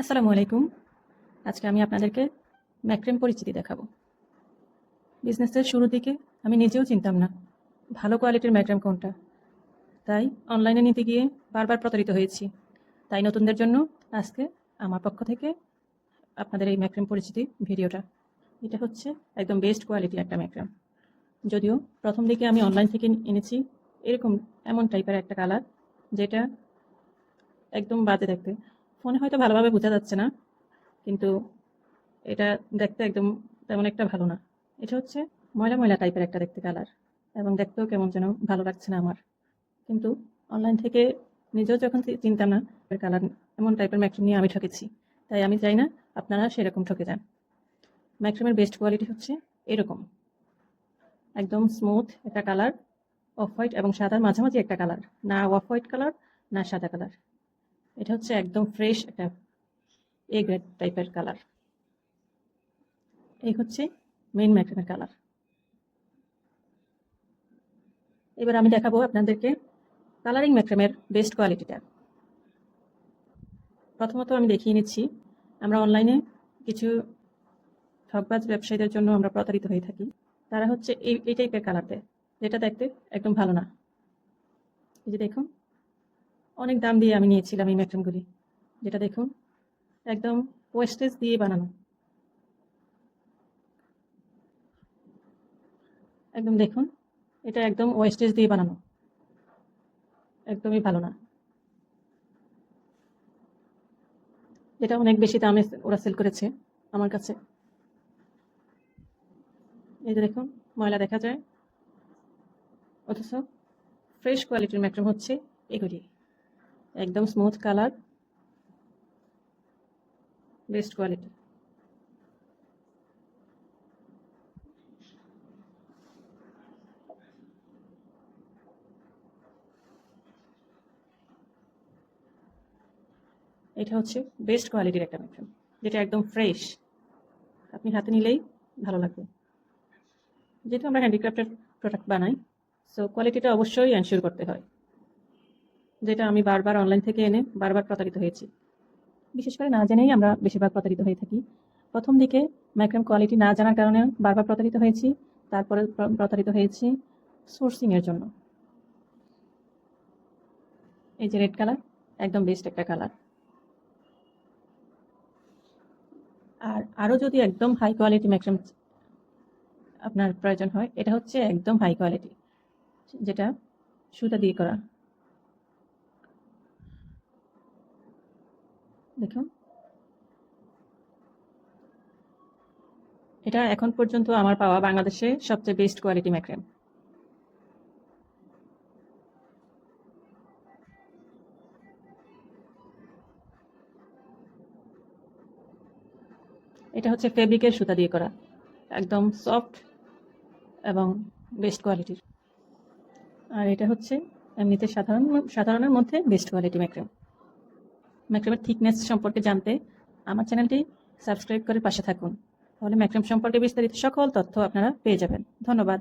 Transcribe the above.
আসসালামু আলাইকুম। আজকে আমি আপনাদেরকে ম্যাক্রেম পরিচিতি দেখাবো। বিজনেসের শুরুর দিকে আমি নিজেও চিনতাম না ভালো কোয়ালিটির ম্যাক্রেম কোনটা। তাই অনলাইনে নিতে গিয়ে বারবার প্রতারিত হয়েছি। তাই নতুনদের জন্য আজকে আমার পক্ষ থেকে আপনাদের এই ম্যাক্রেম পরিচিতি ভিডিওটা। এটা হচ্ছে একদম বেস্ট কোয়ালিটির একটা ম্যাক্রেম। যদিও প্রথম দিকে আমি অনলাইন থেকে এনেছি এমন টাইপের একটা কালার, যেটা একদম বাজে দেখতে। ফোনে হয়তো ভালোভাবে বোঝা যাচ্ছে না, কিন্তু এটা দেখতে একদম তেমন একটা ভালো না। এটা হচ্ছে ময়লা ময়লা টাইপের একটা দেখতে কালার, এবং দেখতেও কেমন যেন ভালো লাগছে না আমার। কিন্তু অনলাইন থেকে নিজেও যখন চিনতাম না কালার, এমন টাইপের ম্যাক্রিম নিয়ে আমি ঠকেছি। তাই আমি চাই না আপনারা সেরকম ঠকে যান। ম্যাক্রিমের বেস্ট কোয়ালিটি হচ্ছে এরকম, একদম স্মুথ একটা কালার, অফ হোয়াইট এবং সাদার মাঝামাঝি একটা কালার, না অফ হোয়াইট কালার না সাদা কালার। এটা হচ্ছে একদম ফ্রেশ একটা এ গ্রেড টাইপের কালার। এই হচ্ছে মেইন ম্যাক্রিমের কালার। এবার আমি দেখাবো আপনাদেরকে কালারিং ম্যাক্রিমের বেস্ট কোয়ালিটিটা। প্রথমত আমি দেখিয়ে নিচ্ছি, আমরা অনলাইনে কিছু ঠকবাজ ব্যবসায়ীদের জন্য আমরা প্রতারিত হয়ে থাকি। তারা হচ্ছে এই টাইপের কালার দেয়, যেটা দেখতে একদম ভালো না। এই যে দেখুন, অনেক দাম দিয়ে আমি নিয়েছিলাম এই ম্যাক্রিমগুলি, যেটা দেখুন একদম ওয়েস্টেজ দিয়ে বানানো। একদম দেখুন, এটা একদম ওয়েস্টেজ দিয়ে বানানো, একদমই ভালো না। যেটা অনেক বেশি দামে ওরা সেল করেছে আমার কাছে। এই যে দেখুন, ময়লা দেখা যায়, অথচ ফ্রেশ কোয়ালিটির ম্যাক্রিম হচ্ছে এগুলি। একদম স্মুথ কালার, বেস্ট কোয়ালিটি। এটা হচ্ছে বেস্ট কোয়ালিটির একটা ম্যাক্রিম, যেটা একদম ফ্রেশ, আপনি হাতে নিলেই ভালো লাগবে। যেহেতু আমরা হ্যান্ডিক্রাফটের প্রোডাক্ট বানাই, সো কোয়ালিটিটা অবশ্যই এনশিওর করতে হয়, যেটা আমি বারবার অনলাইন থেকে এনে বারবার প্রতারিত হয়েছি। বিশেষ করে না জেনেই আমরা বেশিরভাগ প্রতারিত হয়ে থাকি। প্রথম দিকে ম্যাক্রিম কোয়ালিটি না জানার কারণে বারবার প্রতারিত হয়েছি। তারপরে প্রতারিত হয়েছি সোর্সিংয়ের জন্য। এই যে রেড কালার, একদম বেস্ট একটা কালার। আর আরও যদি একদম হাই কোয়ালিটি ম্যাক্রিম আপনার প্রয়োজন হয়, এটা হচ্ছে একদম হাই কোয়ালিটি, যেটা সুতা দিয়ে করা। দেখুন, এটা এখন পর্যন্ত আমার পাওয়া বাংলাদেশে সবচেয়ে বেস্ট কোয়ালিটি ম্যাক্রিম। এটা হচ্ছে ফেব্রিকের সুতা দিয়ে করা, একদম সফট এবং বেস্ট কোয়ালিটির। আর এটা হচ্ছে এমনিতে সাধারণের মধ্যে বেস্ট কোয়ালিটি ম্যাক্রিম। ম্যাক্রিমের থিকনেস সম্পর্কে জানতে আমার চ্যানেলটি সাবস্ক্রাইব করে পাশে থাকুন, তাহলে ম্যাক্রিম সম্পর্কে বিস্তারিত সকল তথ্য আপনারা পেয়ে যাবেন। ধন্যবাদ।